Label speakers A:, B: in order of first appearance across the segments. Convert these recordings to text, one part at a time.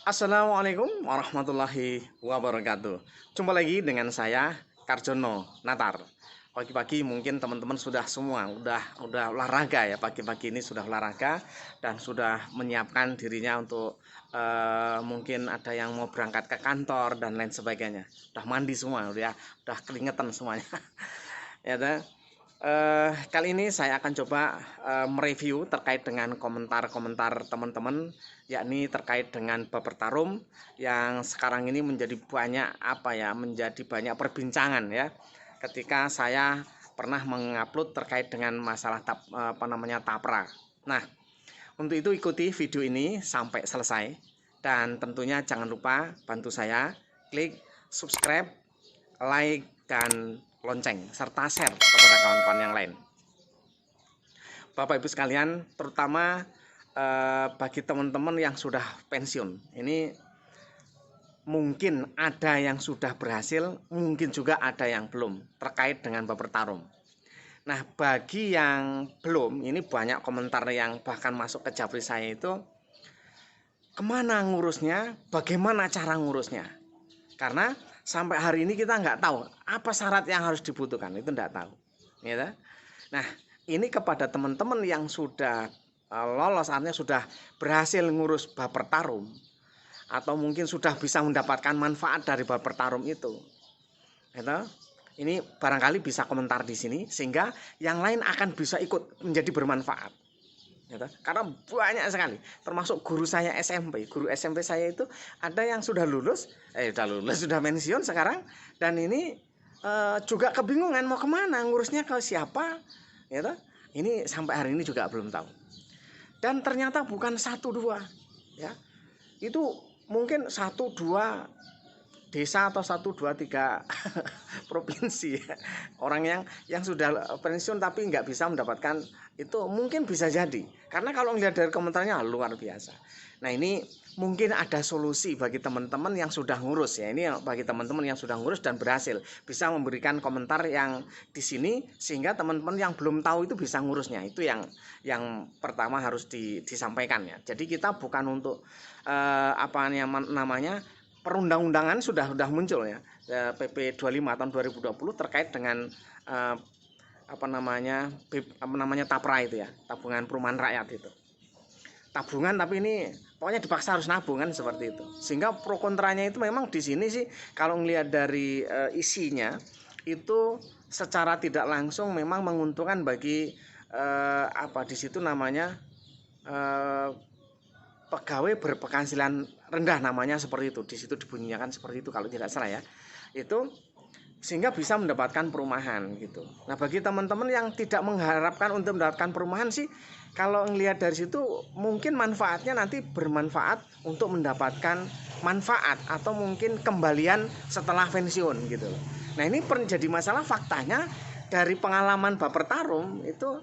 A: Assalamualaikum warahmatullahi wabarakatuh. Jumpa lagi dengan saya Karjono Natar. Pagi-pagi mungkin teman-teman sudah semua udah olahraga ya, pagi-pagi ini sudah olahraga dan sudah menyiapkan dirinya untuk mungkin ada yang mau berangkat ke kantor dan lain sebagainya. Udah mandi semua udah keringetan semuanya. Ya, kali ini saya akan coba mereview terkait dengan komentar-komentar teman-teman, yakni terkait dengan baper tarum yang sekarang ini menjadi banyak perbincangan ya. Ketika saya pernah mengupload terkait dengan masalah tapra. Nah, untuk itu ikuti video ini sampai selesai dan tentunya jangan lupa bantu saya klik subscribe, like, dan lonceng serta share kepada kawan-kawan yang lain. Bapak Ibu sekalian, terutama bagi teman-teman yang sudah pensiun, ini mungkin ada yang sudah berhasil, mungkin juga ada yang belum terkait dengan baper tarum. Nah, bagi yang belum, ini banyak komentar yang bahkan masuk ke japri saya itu, kemana ngurusnya, bagaimana cara ngurusnya. Karena sampai hari ini kita nggak tahu apa syarat yang harus dibutuhkan, itu nggak tahu. Gitu. Nah, ini kepada teman-teman yang sudah lolos, artinya sudah berhasil ngurus baper tarum, atau mungkin sudah bisa mendapatkan manfaat dari baper tarum itu. Gitu. Ini barangkali bisa komentar di sini sehingga yang lain akan bisa ikut menjadi bermanfaat. Gitu. Karena banyak sekali, termasuk guru saya SMP. Guru SMP saya itu ada yang sudah lulus, sudah pensiun sekarang, dan ini juga kebingungan mau kemana, ngurusnya ke siapa. Gitu. Ini sampai hari ini juga belum tahu. Dan ternyata bukan 1-2, ya. Itu mungkin 1-2 desa atau 1-2-3 provinsi ya. Orang yang sudah pensiun tapi nggak bisa mendapatkan itu mungkin bisa jadi, karena kalau melihat dari komentarnya luar biasa. Nah, ini mungkin ada solusi bagi teman-teman yang sudah ngurus ya. Ini bagi teman-teman yang sudah ngurus dan berhasil bisa memberikan komentar yang di sini sehingga teman-teman yang belum tahu itu bisa ngurusnya. Itu yang pertama harus disampaikan ya. Jadi kita bukan untuk perundang-undangan sudah muncul ya, PP 25 tahun 2020 terkait dengan tapra itu ya, tabungan perumahan rakyat itu. Tabungan tapi ini pokoknya dipaksa harus nabung kan, seperti itu. Sehingga pro kontranya itu memang di sini sih kalau ngelihat dari isinya itu secara tidak langsung memang menguntungkan bagi di situ namanya pegawai berpenghasilan rendah, namanya seperti itu. Di situ dibunyikan seperti itu kalau tidak salah ya. Itu sehingga bisa mendapatkan perumahan gitu. Nah, bagi teman-teman yang tidak mengharapkan untuk mendapatkan perumahan sih, kalau ngelihat dari situ mungkin manfaatnya nanti bermanfaat untuk mendapatkan manfaat atau mungkin kembalian setelah pensiun gitu. Nah, ini jadi masalah faktanya dari pengalaman baper tarum itu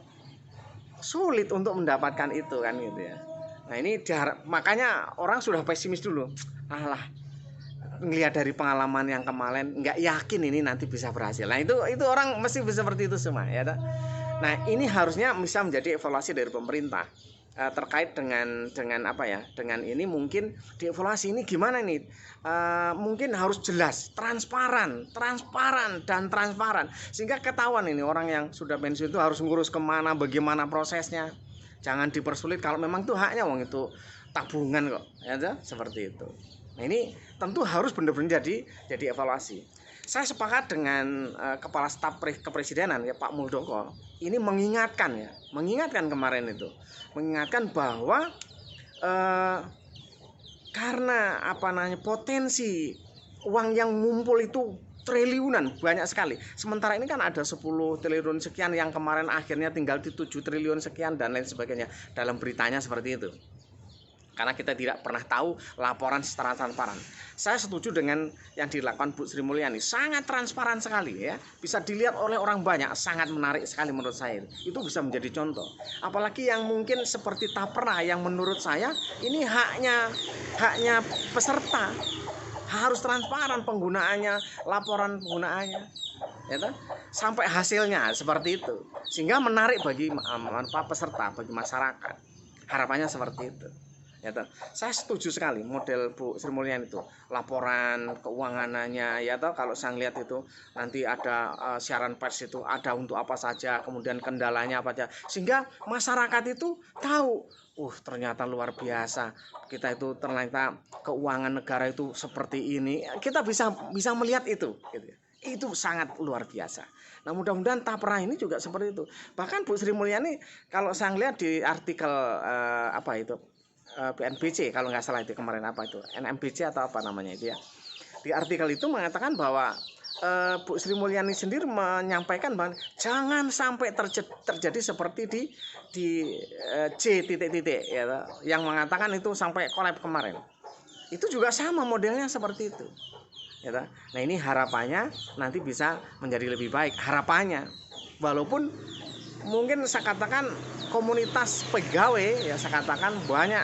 A: sulit untuk mendapatkan itu kan gitu ya. Nah, ini makanya orang sudah pesimis dulu. Alah, ngelihat dari pengalaman yang kemarin nggak yakin ini nanti bisa berhasil. Nah, itu orang mesti bisa seperti itu semua ya. Nah, ini harusnya bisa menjadi evaluasi dari pemerintah terkait dengan ini mungkin dievaluasi ini gimana nih, mungkin harus jelas, transparan sehingga ketahuan ini orang yang sudah pensiun itu harus ngurus kemana, bagaimana prosesnya. Jangan dipersulit kalau memang itu haknya, wong itu tabungan kok ya, seperti itu. Nah, ini tentu harus benar-benar jadi evaluasi. Saya sepakat dengan Kepala Staf Kepresidenan ya, Pak Muldoko. Ini mengingatkan kemarin itu, mengingatkan bahwa karena potensi uang yang ngumpul itu triliunan, banyak sekali. Sementara ini kan ada 10 triliun sekian yang kemarin akhirnya tinggal di 7 triliun sekian dan lain sebagainya. Dalam beritanya seperti itu. Karena kita tidak pernah tahu laporan secara transparan. Saya setuju dengan yang dilakukan Bu Sri Mulyani, sangat transparan sekali ya, bisa dilihat oleh orang banyak, sangat menarik sekali menurut saya. Itu bisa menjadi contoh. Apalagi yang mungkin seperti tapra yang menurut saya ini haknya peserta, harus transparan penggunaannya, laporan penggunaannya, ya kan? Sampai hasilnya seperti itu, sehingga menarik bagi peserta, bagi masyarakat. Harapannya seperti itu. Ya toh. Saya setuju sekali model Bu Sri Mulyani itu, laporan keuangannya ya toh, kalau saya lihat itu nanti ada siaran pers itu ada untuk apa saja, kemudian kendalanya apa saja, sehingga masyarakat itu tahu, ternyata luar biasa kita itu, ternyata keuangan negara itu seperti ini, kita bisa melihat itu gitu ya. Itu sangat luar biasa. Nah, mudah-mudahan tapra ini juga seperti itu. Bahkan Bu Sri Mulyani kalau saya lihat di artikel apa itu, BNBC kalau nggak salah itu kemarin, apa itu NMBC atau apa namanya itu ya, di artikel itu mengatakan bahwa Bu Sri Mulyani sendiri menyampaikan bahwa jangan sampai terjadi seperti di C titik-titik ya, yang mengatakan itu sampai kolab kemarin. Itu juga sama modelnya seperti itu ya. Nah, ini harapannya nanti bisa menjadi lebih baik, harapannya, walaupun mungkin saya katakan komunitas pegawai ya, saya katakan banyak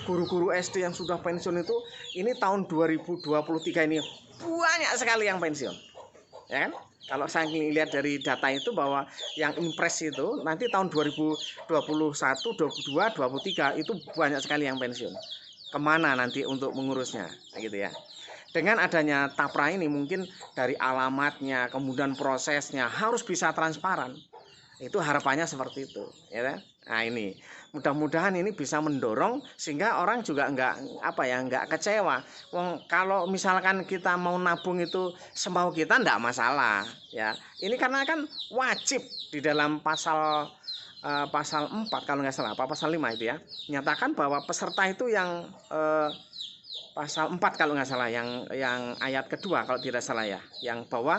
A: guru-guru SD yang sudah pensiun itu, ini tahun 2023 ini banyak sekali yang pensiun ya kan. Kalau saya lihat dari data itu bahwa yang impres itu nanti tahun 2021, 22, 23 itu banyak sekali yang pensiun. Kemana nanti untuk mengurusnya gitu ya. Dengan adanya tapra ini mungkin dari alamatnya, kemudian prosesnya harus bisa transparan. Itu harapannya seperti itu ya kan? Nah, ini mudah-mudahan ini bisa mendorong sehingga orang juga nggak kecewa. Kalau misalkan kita mau nabung itu semau kita, nggak masalah ya. Ini karena kan wajib di dalam pasal 4 kalau nggak salah, apa pasal 5 itu ya, nyatakan bahwa peserta itu yang pasal 4 kalau nggak salah, yang ayat kedua kalau tidak salah ya, yang bahwa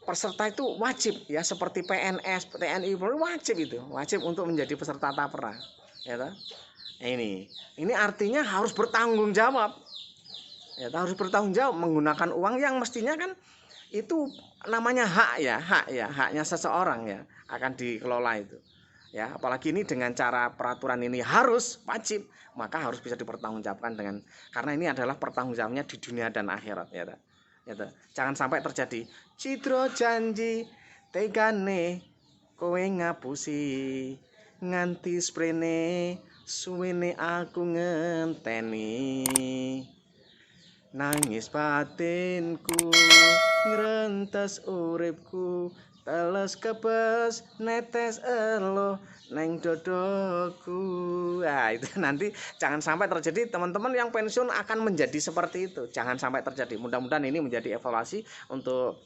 A: peserta itu wajib ya, seperti PNS, TNI, wajib untuk menjadi peserta tapra ya toh. Ini artinya harus bertanggung jawab ya, harus bertanggung jawab menggunakan uang yang mestinya kan itu namanya haknya seseorang ya, akan dikelola itu ya. Apalagi ini dengan cara peraturan ini harus wajib, maka harus bisa dipertanggungjawabkan dengan, karena ini adalah pertanggungjawabannya di dunia dan akhirat ya toh. Jangan sampai terjadi cidro janji tegane kowe ngapusi nganti sprene suwene aku ngenteni nangis batinku ngrentes uripku teles kebes netes elo neng dodoku. Nah, itu nanti jangan sampai terjadi, teman-teman yang pensiun akan menjadi seperti itu. Jangan sampai terjadi. Mudah-mudahan ini menjadi evaluasi untuk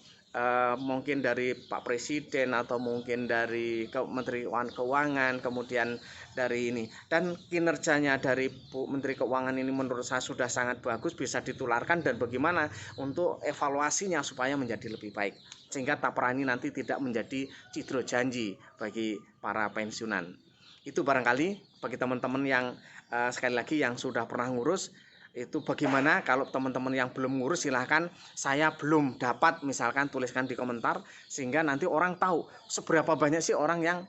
A: mungkin dari Pak Presiden atau mungkin dari Menteri Keuangan, kemudian dari ini, dan kinerjanya dari Bu Menteri Keuangan ini menurut saya sudah sangat bagus, bisa ditularkan dan bagaimana untuk evaluasinya supaya menjadi lebih baik, sehingga tapra ini nanti tidak menjadi cidro janji bagi para pensiunan. Itu barangkali bagi teman-teman yang sekali lagi yang sudah pernah ngurus itu bagaimana. Kalau teman-teman yang belum ngurus silahkan, saya belum dapat, misalkan tuliskan di komentar sehingga nanti orang tahu seberapa banyak sih orang yang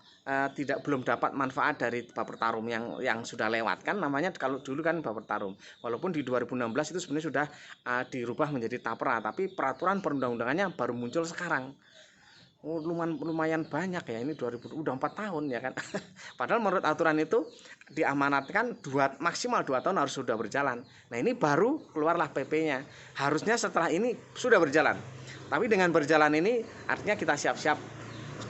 A: belum dapat manfaat dari Bapertarum yang sudah lewat. Kan namanya kalau dulu kan Bapertarum, walaupun di 2016 itu sebenarnya sudah dirubah menjadi tapra, tapi peraturan perundang-undangannya baru muncul sekarang. Lumayan banyak ya, ini 2000 udah 4 tahun ya kan. Padahal menurut aturan itu diamanatkan maksimal 2 tahun harus sudah berjalan. Nah, ini baru keluarlah PP-nya. Harusnya setelah ini sudah berjalan. Tapi dengan berjalan ini artinya kita siap-siap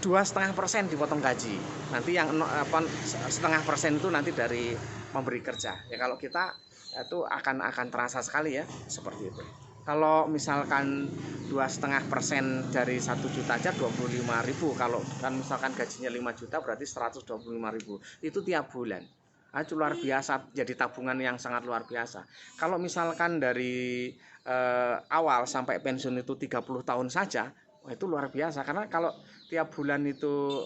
A: 2,5% dipotong gaji. Nanti yang 0,5% itu nanti dari memberi kerja. Ya kalau kita itu akan terasa sekali ya seperti itu. Kalau misalkan 2,5% dari 1 juta aja 25.000. Kalau kan misalkan gajinya 5 juta berarti 125.000. Itu tiap bulan. Itu luar biasa, jadi tabungan yang sangat luar biasa. Kalau misalkan dari awal sampai pensiun itu 30 tahun saja, itu luar biasa. Karena kalau tiap bulan itu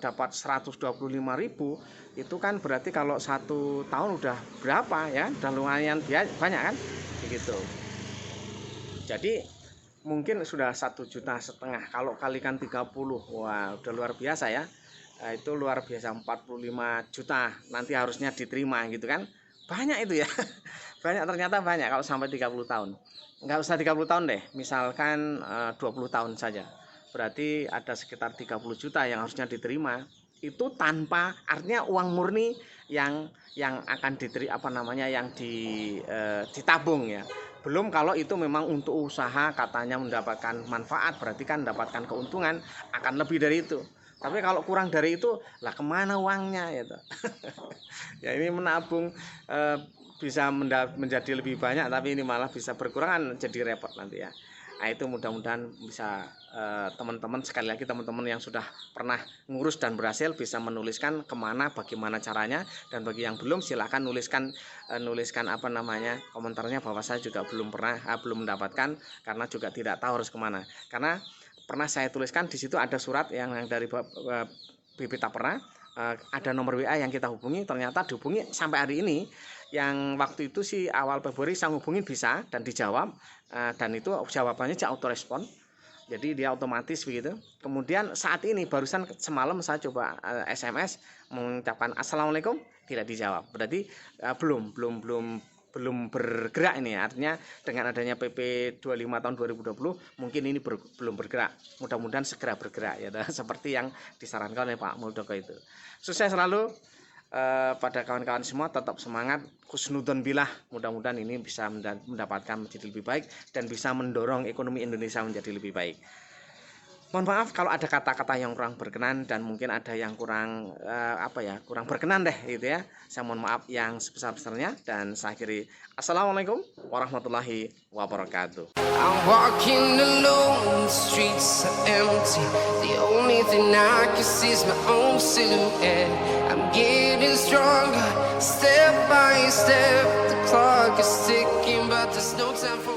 A: dapat 125.000, itu kan berarti kalau 1 tahun udah berapa ya? Udah lumayan banyak kan? Begitu. Jadi mungkin sudah 1,5 juta. Kalau kalikan 30, wah udah luar biasa ya. Nah, itu luar biasa, 45 juta nanti harusnya diterima gitu kan. Banyak itu ya. Banyak, ternyata banyak kalau sampai 30 tahun. Nggak usah 30 tahun deh, misalkan 20 tahun saja. Berarti ada sekitar 30 juta yang harusnya diterima. itu tanpa artinya uang murni yang akan ditabung ya. Belum kalau itu memang untuk usaha katanya mendapatkan manfaat, berarti kan mendapatkan keuntungan akan lebih dari itu. Tapi kalau kurang dari itu, lah kemana uangnya ya? Ya ini menabung bisa menjadi lebih banyak, tapi ini malah bisa berkurang, jadi repot nanti ya. Nah itu mudah-mudahan bisa teman-teman, sekali lagi teman-teman yang sudah pernah ngurus dan berhasil bisa menuliskan kemana, bagaimana caranya, dan bagi yang belum silahkan nuliskan komentarnya bahwa saya juga belum mendapatkan karena juga tidak tahu harus kemana. Karena pernah saya tuliskan di situ ada surat yang dari BP Tapera, ada nomor WA yang kita hubungi, ternyata dihubungi sampai hari ini. Yang waktu itu sih awal Februari saya hubungin bisa dan dijawab, dan itu jawabannya autorespon, jadi dia otomatis begitu. Kemudian saat ini barusan semalam saya coba SMS mengucapkan assalamualaikum, tidak dijawab, berarti belum bergerak ini. Artinya dengan adanya PP 25 tahun 2020 mungkin ini belum bergerak. Mudah-mudahan segera bergerak ya, seperti yang disarankan oleh Pak Muldoko itu. Sukses selalu pada kawan-kawan semua, tetap semangat, husnudon billah. Mudah-mudahan ini bisa mendapatkan menjadi lebih baik dan bisa mendorong ekonomi Indonesia menjadi lebih baik. Mohon maaf kalau ada kata-kata yang kurang berkenan dan mungkin ada yang kurang kurang berkenan deh gitu ya. Saya mohon maaf yang sebesar-besarnya dan saya akhiri. Assalamualaikum warahmatullahi wabarakatuh.
B: I'm walking alone, the streets are empty. The only thing I can see is my own silhouette. I'm getting stronger, step by step. The clock is ticking, but there's no time for